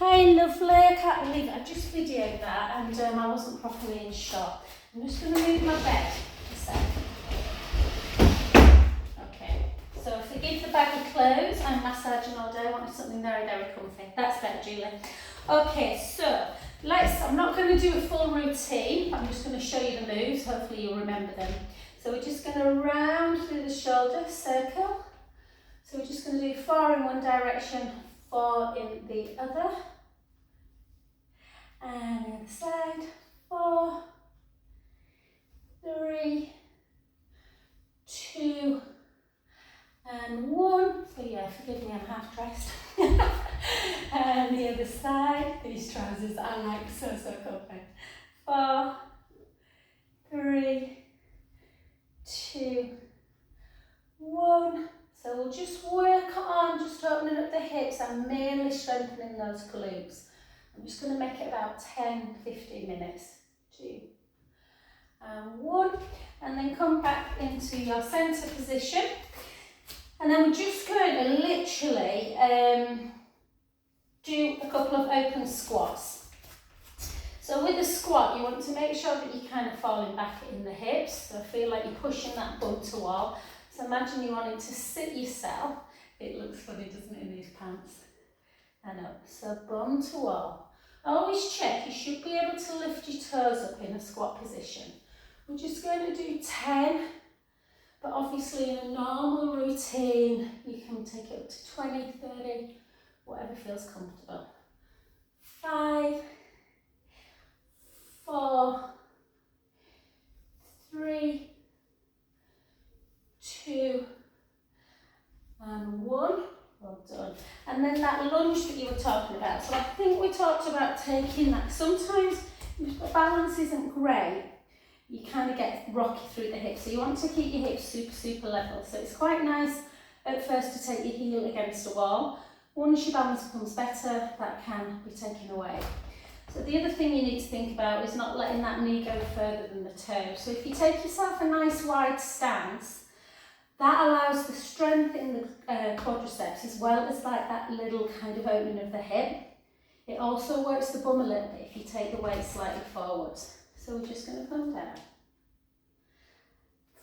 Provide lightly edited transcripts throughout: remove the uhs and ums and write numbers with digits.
Hi lovely, I can't believe it. I just videoed that and I wasn't properly in shot. I'm just going to move my bed a sec. Okay, so forgive the baggy clothes. I'm massaging all day. I wanted something very, very comfy. That's better, Julie. Okay, so I'm not going to do a full routine. I'm just going to show you the moves. Hopefully you'll remember them. So we're just going to round through the shoulder, circle. So we're just going to do 4 in one direction, 4 in the other. And the other side, 4, 3, 2, and 1. So yeah, forgive me, I'm half dressed. And the other side, these trousers are like so comfy. 4, 3, 2, 1. So we'll just work on just opening up the hips and mainly strengthening those glutes. I'm just going to make it about 10-15 minutes. 2 and 1. And then come back into your centre position. And then we're just going to literally do a couple of open squats. So with the squat, you want to make sure that you're kind of falling back in the hips. So feel like you're pushing that bum to wall. So imagine you wanting to sit yourself. It looks funny, doesn't it, in these pants? And up. So bum to wall. Always check, you should be able to lift your toes up in a squat position. We're just going to do 10, but obviously in a normal routine, you can take it up to 20, 30, whatever feels comfortable. 5, 4, 3, 2, and 1. Well done. And then that lunge that you were talking about. So I think we talked about taking that. Sometimes if the balance isn't great, you kind of get rocky through the hips. So you want to keep your hips super level. So it's quite nice at first to take your heel against a wall. Once your balance becomes better, that can be taken away. So the other thing you need to think about is not letting that knee go further than the toe. So if you take yourself a nice wide stance, that allows the strength in the quadriceps as well as like that little kind of opening of the hip. It also works the bum a little bit if you take the weight slightly forwards. So we're just going to come down.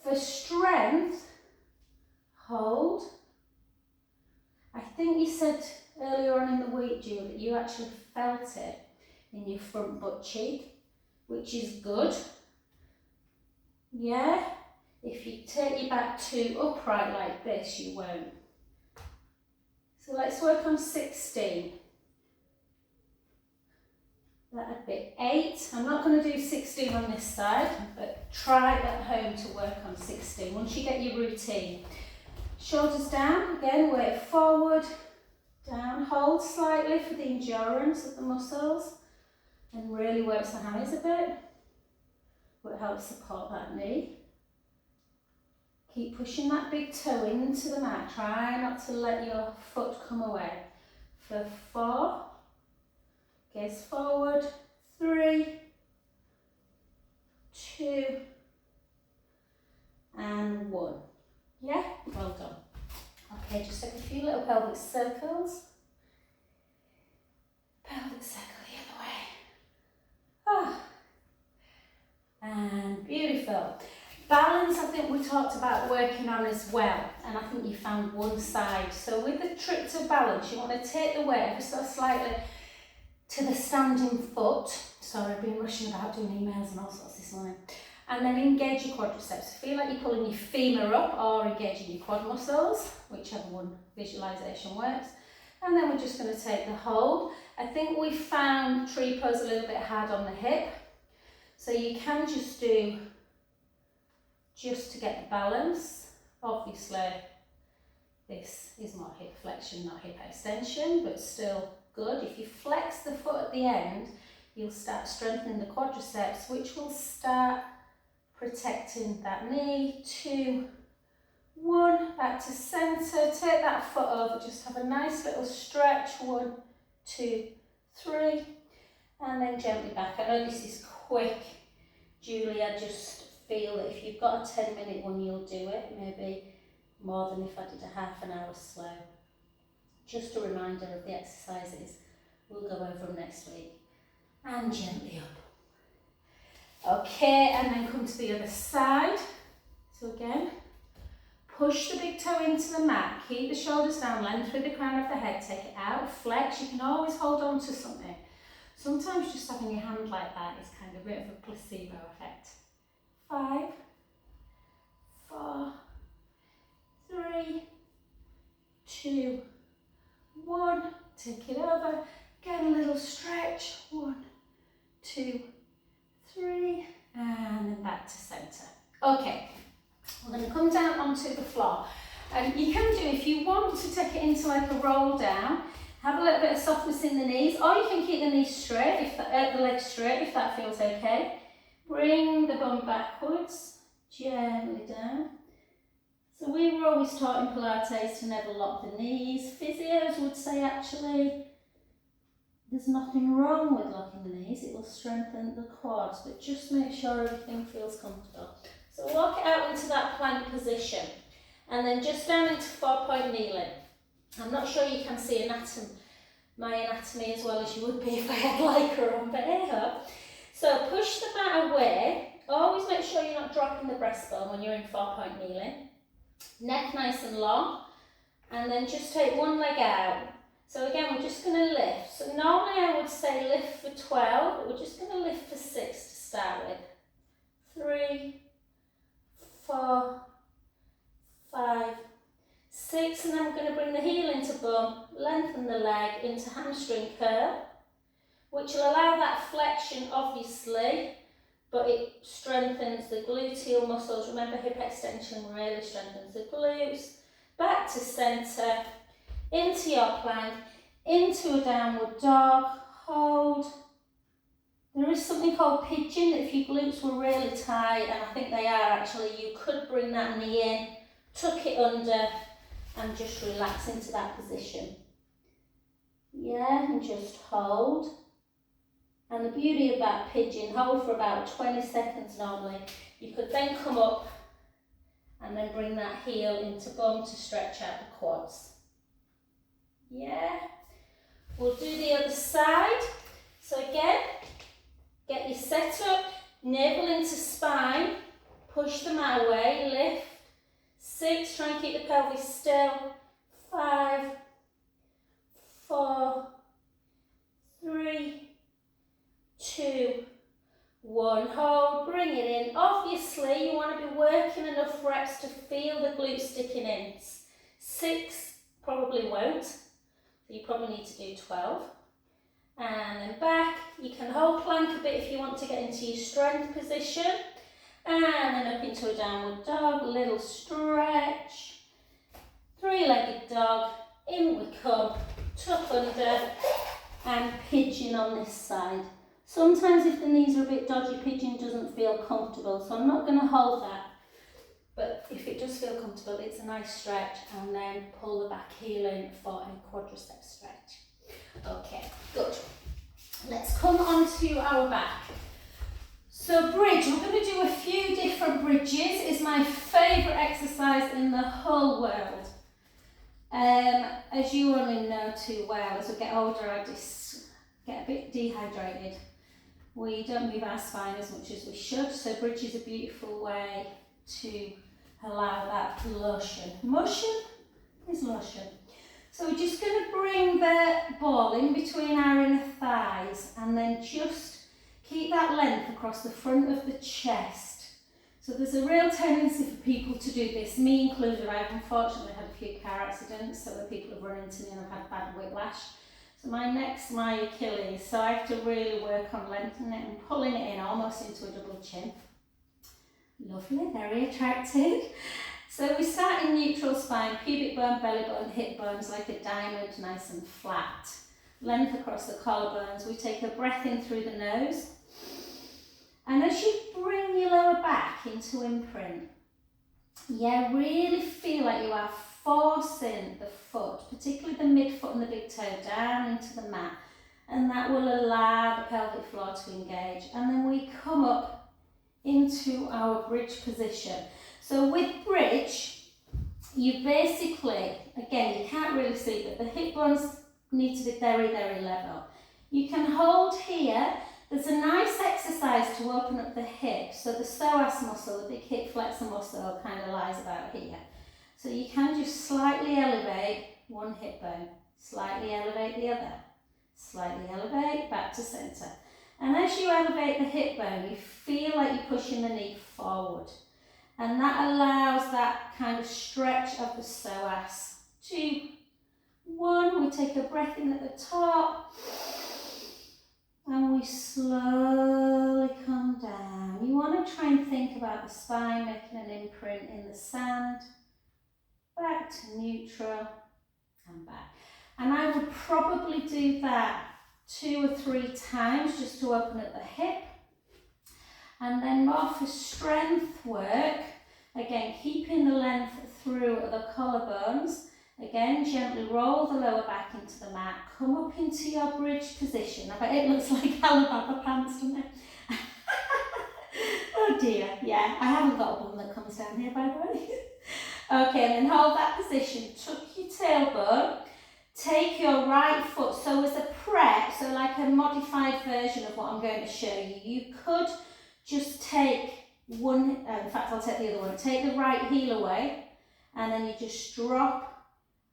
For strength, hold. I think you said earlier on in the week, Jill, that you actually felt it in your front butt cheek, which is good. Yeah? If you take your back too upright like this, you won't. So let's work on 16. That'd be 8. I'm not going to do 16 on this side, but try at home to work on 16 once you get your routine. Shoulders down, again, weight forward, down, hold slightly for the endurance of the muscles, and really works the hammies a bit, but helps support that knee. Keep pushing that big toe into the mat. Try not to let your foot come away. For 4, gaze forward, 3, 2, and 1. Yeah, well done. Okay, just take a few little pelvic circles. Pelvic circle the other way. Ah. And beautiful. Balance, I think we talked about working on as well, and I think you found one side. So with the trick to balance, you want to take the weight ever so slightly to the standing foot. Sorry, I've been rushing about doing emails and all sorts this morning. And then engage your quadriceps. Feel like you're pulling your femur up or engaging your quad muscles, whichever one visualization works. And then we're just going to take the hold. I think we found tree pose a little bit hard on the hip. So you can just do just to get the balance. Obviously, this is more hip flexion, not hip extension, but still good. If you flex the foot at the end, you'll start strengthening the quadriceps, which will start protecting that knee. 2, 1, back to centre, take that foot over, just have a nice little stretch. 1, 2, 3, and then gently back. I know this is quick, Julie, I just feel that if you've got a 10-minute one, you'll do it, maybe more than if I did a half an hour slow. Just a reminder of the exercises We'll go over them next week. And gently up. Okay, and then come to the other side. So again, push the big toe into the mat, keep the shoulders down, length through the crown of the head, take it out, flex. You can always hold on to something. Sometimes just having your hand like that is kind of a bit of a placebo effect. 5, 4, 3, 2, 1. Take it over. Get a little stretch. 1, 2, 3, and then back to centre. Okay, we're going to come down onto the floor. And you can do, if you want to take it into like a roll down, have a little bit of softness in the knees, or you can keep the knees straight, the legs straight, if that feels okay. Bring the bum backwards, gently down. So we were always taught in Pilates to never lock the knees. Physios would say actually, there's nothing wrong with locking the knees, it will strengthen the quads, but just make sure everything feels comfortable. So walk it out into that plank position, and then just down into 4-point kneeling. I'm not sure you can see my anatomy as well as you would be if I had lycra on, but hey ho. So push the mat away, always make sure you're not dropping the breastbone when you're in 4-point kneeling. Neck nice and long, and then just take one leg out. So again, we're just going to lift. So normally I would say lift for 12, but we're just going to lift for 6 to start with. 3, 4, 5, 6, and then we're going to bring the heel into bum, lengthen the leg into hamstring curl, which will allow that flexion obviously, but it strengthens the gluteal muscles. Remember, hip extension really strengthens the glutes. Back to centre, into your plank, into a downward dog, hold. There is something called pigeon. If your glutes were really tight, and I think they are actually, you could bring that knee in, tuck it under, and just relax into that position. Yeah, and just hold. And the beauty of that pigeon, hold for about 20 seconds normally. You could then come up and then bring that heel into bum to stretch out the quads. Yeah. We'll do the other side. So again, get your set up, navel into spine, push the mat away, lift. 6, try and keep the pelvis still. 5, 4, 3, 2, 1. Hold, bring it in. Obviously, you want to be working enough reps to feel the glutes sticking in. 6 probably won't, so you probably need to do 12. And then back. You can hold plank a bit if you want to get into your strength position. And then up into a downward dog, little stretch. 3-legged dog, in we come, tuck under, and pigeon on this side. Sometimes if the knees are a bit dodgy, pigeon doesn't feel comfortable, so I'm not going to hold that. But if it does feel comfortable, it's a nice stretch, and then pull the back heel in for a quadricep stretch. Okay, good. Let's come on to our back. So bridge, we're going to do a few different bridges. It's my favourite exercise in the whole world. As you only know too well, as we get older, I just get a bit dehydrated. We don't move our spine as much as we should, so bridge is a beautiful way to allow that lotion. Motion is lotion. So we're just going to bring the ball in between our inner thighs and then just keep that length across the front of the chest. So there's a real tendency for people to do this, me included. I've unfortunately had a few car accidents, so when people have run into me and I've had bad whiplash. So my neck's my Achilles, so I have to really work on lengthening it and pulling it in almost into a double chin. Lovely, very attractive. So we start in neutral spine, pubic bone, belly button, hip bones like a diamond, nice and flat. Length across the collarbones. We take a breath in through the nose. And as you bring your lower back into imprint, yeah, really feel like you are forcing the foot, particularly the midfoot and the big toe, down into the mat. And that will allow the pelvic floor to engage. And then we come up into our bridge position. So with bridge, you basically, again, you can't really see, but the hip bones need to be very, very level. You can hold here. There's a nice exercise to open up the hip. So the psoas muscle, the big hip flexor muscle, kind of lies about here. So you can just slightly elevate one hip bone, slightly elevate the other, slightly elevate, back to centre. And as you elevate the hip bone, you feel like you're pushing the knee forward. And that allows that kind of stretch of the psoas. 2, 1, we take a breath in at the top. And we slowly come down. You want to try and think about the spine making an imprint in the sand. Back to neutral and back. And I would probably do that 2 or 3 times just to open up the hip. And then more for strength work, again keeping the length through the collarbones. Again, gently roll the lower back into the mat, come up into your bridge position. I bet it looks like Alabama pants, doesn't it? Oh dear, yeah, I haven't got a bum that comes down here, by the way. Okay, and then hold that position, tuck your tailbone, take your right foot, so as a prep, so like a modified version of what I'm going to show you. You could just take one, in fact I'll take the other one, take the right heel away, and then you just drop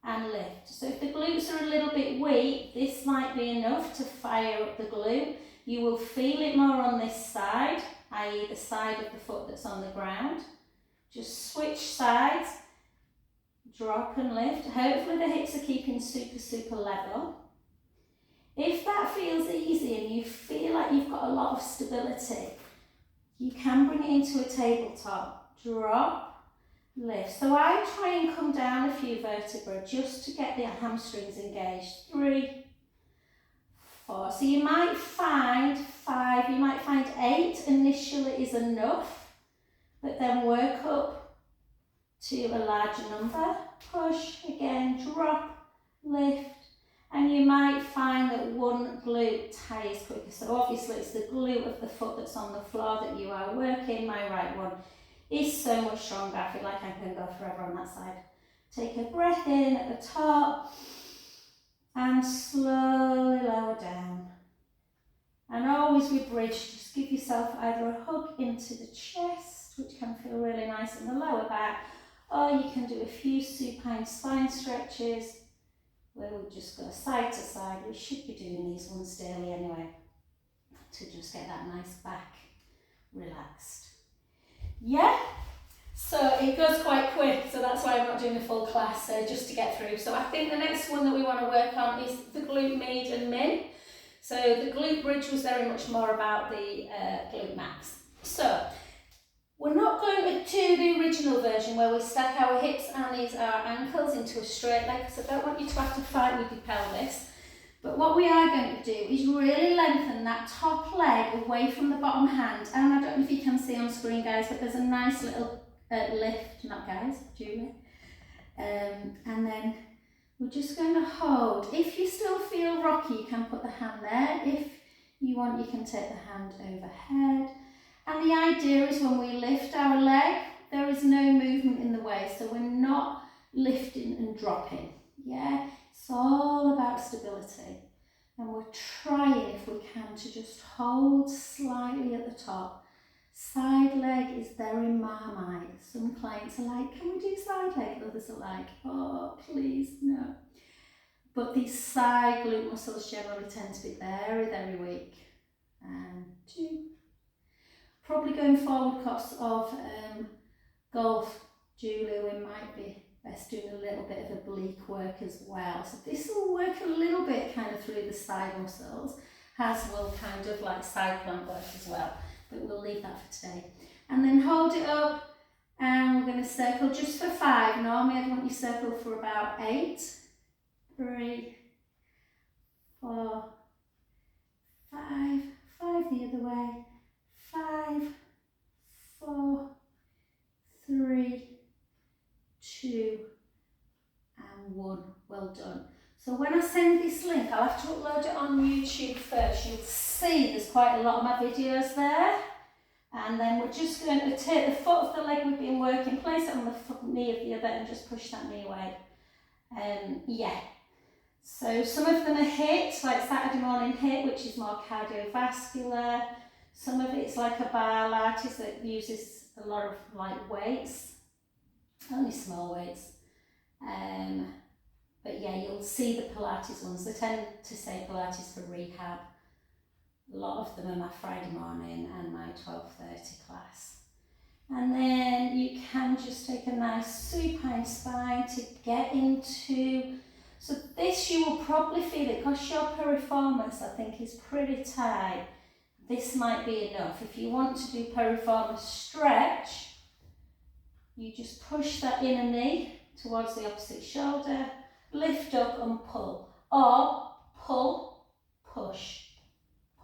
and lift. So if the glutes are a little bit weak, this might be enough to fire up the glute. You will feel it more on this side, i.e. the side of the foot that's on the ground. Just switch sides, drop and lift. Hopefully the hips are keeping super level. If that feels easy and you feel like you've got a lot of stability, you can bring it into a tabletop. Drop, lift. So I try and come down a few vertebrae just to get the hamstrings engaged. 3, 4. So you might find 5, you might find 8 initially is enough, but then work up to a larger number. Push, again, drop, lift, and you might find that one glute tires quicker. So obviously it's the glute of the foot that's on the floor that you are working. My right one is so much stronger. I feel like I can go forever on that side. Take a breath in at the top and slowly lower down. And always with bridge, just give yourself either a hug into the chest, which can feel really nice in the lower back, or you can do a few supine spine stretches where we just go side to side. We should be doing these ones daily anyway, to just get that nice back relaxed. Yeah, so it goes quite quick, so that's why I'm not doing the full class, just to get through. So I think the next one that we want to work on is the glute med and min. So the glute bridge was very much more about the glute max. So we're not going to do the original version where we stack our hips and our ankles into a straight leg, because I don't want you to have to fight with your pelvis. But what we are going to do is really lengthen that top leg away from the bottom hand. And I don't know if you can see on screen, guys, but there's a nice little lift, not guys, Julie. And then we're just going to hold. If you still feel rocky, you can put the hand there. If you want, you can take the hand overhead. And the idea is when we lift our leg, there is no movement in the way. So we're not lifting and dropping, yeah? It's all about stability, and we're trying, if we can, to just hold slightly at the top. Side leg is very Marmite. Some clients are like, can we do side leg? Others are like, oh, please, no. But these side glute muscles generally tend to be very weak. And 2. Probably going forward because of golf, Julie, we might be best doing a little bit of oblique work as well. So this will work a little bit kind of through the side muscles, as will kind of like side plant work as well. But we'll leave that for today. And then hold it up, and we're going to circle just for 5. Normally I'd want you to circle for about 8. 3, 4, 5. 5 the other way. 5, 4, 3, 2, and 1. Well done. So when I send this link, I'll have to upload it on YouTube first. You'll see there's quite a lot of my videos there. And then we're just going to take the foot of the leg we've been working, place it on the knee of the other, and just push that knee away. Yeah. So some of them are HIIT, like Saturday morning HIIT, which is more cardiovascular. Some of it's like a Pilates that uses a lot of light weights, only small weights. But yeah, you'll see the Pilates ones. They tend to say Pilates for rehab. A lot of them are my Friday morning and my 12:30 class. And then you can just take a nice supine spine to get into. So this you will probably feel it because your piriformis I think is pretty tight. This might be enough. If you want to do piriformis stretch, you just push that inner knee towards the opposite shoulder, lift up and pull, or pull, push,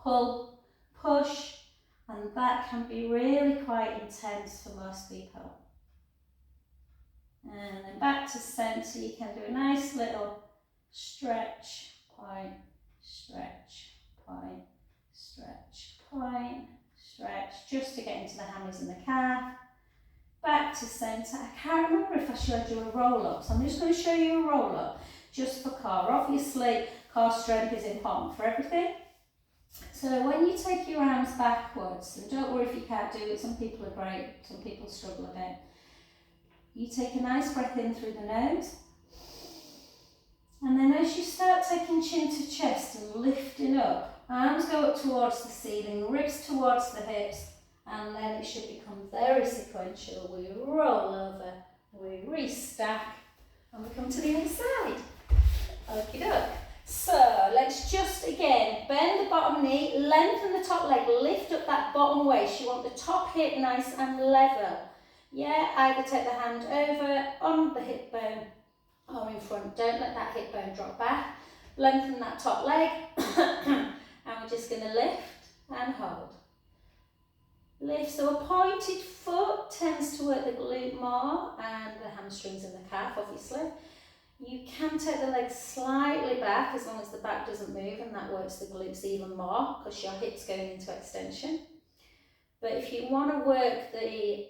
pull, push, and that can be really quite intense for most people. And then back to centre, you can do a nice little stretch, point, stretch, point, stretch, point, stretch, just to get into the hammies and the calf. Back to centre. I can't remember if I showed you a roll-up, so I'm just going to show you a roll-up just for core. Obviously, core strength is important for everything. So when you take your arms backwards, and don't worry if you can't do it, some people are great, some people struggle a bit. You take a nice breath in through the nose. And then as you start taking chin to chest and lifting up, arms go up towards the ceiling, ribs towards the hips, and then it should become very sequential. We roll over, we restack, and we come to the other side. Okie doke. So let's just again bend the bottom knee, lengthen the top leg, lift up that bottom waist. You want the top hip nice and level. Yeah, either take the hand over on the hip bone or in front. Don't let that hip bone drop back. Lengthen that top leg and we're just going to lift and hold. Lift, so a pointed foot tends to work the glute more and the hamstrings and the calf obviously. You can take the legs slightly back as long as the back doesn't move, and that works the glutes even more because your hip's going into extension. But if you want to work the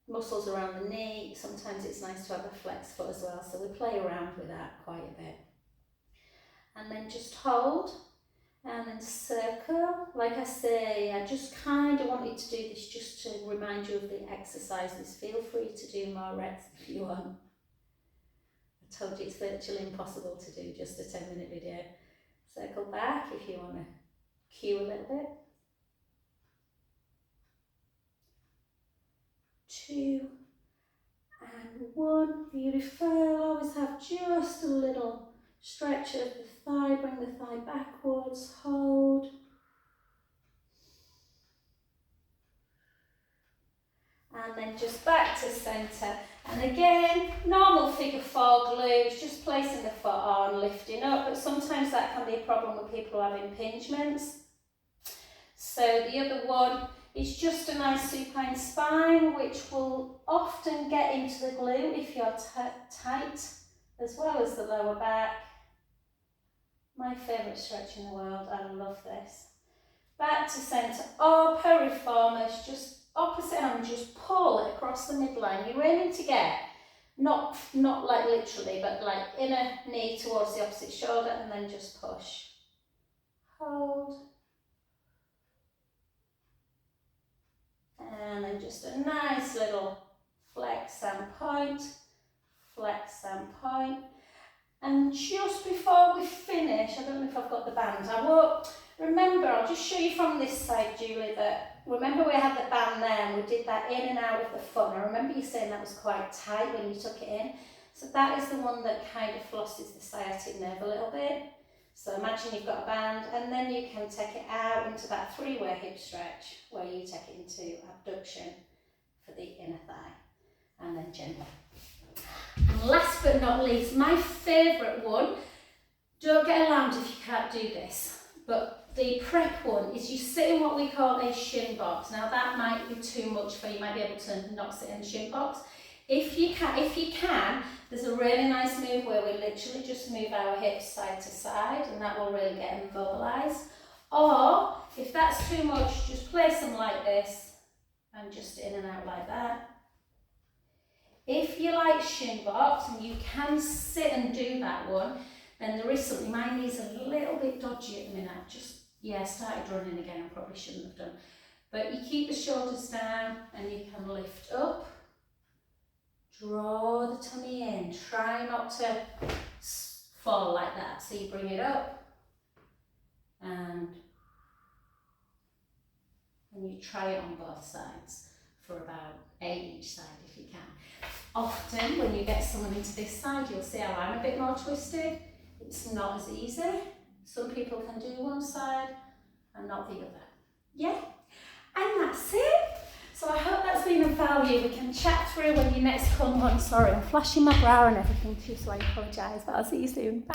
muscles around the knee, sometimes it's nice to have a flex foot as well, so we play around with that quite a bit. And then just hold and then circle. Like I say, I just kind of wanted to do this just to remind you of the exercises. Feel free to do more reps if you want. I told you it's virtually impossible to do just a 10-minute video. Circle back if you want to cue a little bit. 2 and 1. Beautiful. Always have just a little stretch of the thigh. Bring the thigh backwards. Hold. And then just back to centre. And again, normal figure 4 glutes, just placing the foot on, lifting up. But sometimes that can be a problem with people who have impingements. So the other one is just a nice supine spine, which will often get into the glute if you're tight, as well as the lower back. My favourite stretch in the world, I love this. Back to centre, or piriformis, just opposite hand, just pull it across the midline. You're aiming to get, not like literally, but like inner knee towards the opposite shoulder, and then just push. Hold. And then just a nice little flex and point, flex and point. And just before we finish, I don't know if I've got the band, I won't, remember, I'll just show you from this side, Julie, that, remember we had the band there and we did that in and out of the foot. I remember you saying that was quite tight when you took it in. So that is the one that kind of flosses the sciatic nerve a little bit. So imagine you've got a band, and then you can take it out into that 3-way hip stretch where you take it into abduction for the inner thigh, and then gently. And last but not least, my favourite one, don't get alarmed if you can't do this, but the prep one is you sit in what we call a shin box. Now that might be too much for you, you might be able to not sit in the shin box. If you can, there's a really nice move where we literally just move our hips side to side, and that will really get them mobilised. Or if that's too much, just place them like this and just in and out like that. If you like shin box and you can sit and do that one, And there is something, my knee's a little bit dodgy at the minute. I started running again, I probably shouldn't have done. But you keep the shoulders down and you can lift up. Draw the tummy in. Try not to fall like that. So you bring it up and you try it on both sides for about 8 each side if you can. Often when you get someone into this side, you'll see how I'm a bit more twisted. It's not as easy. Some people can do one side and not the other. Yeah, and that's it. So I hope that's been of value. We can chat through when you next come on. Sorry, I'm flashing my bra and everything to you, so I apologise, but I'll see you soon. Bye.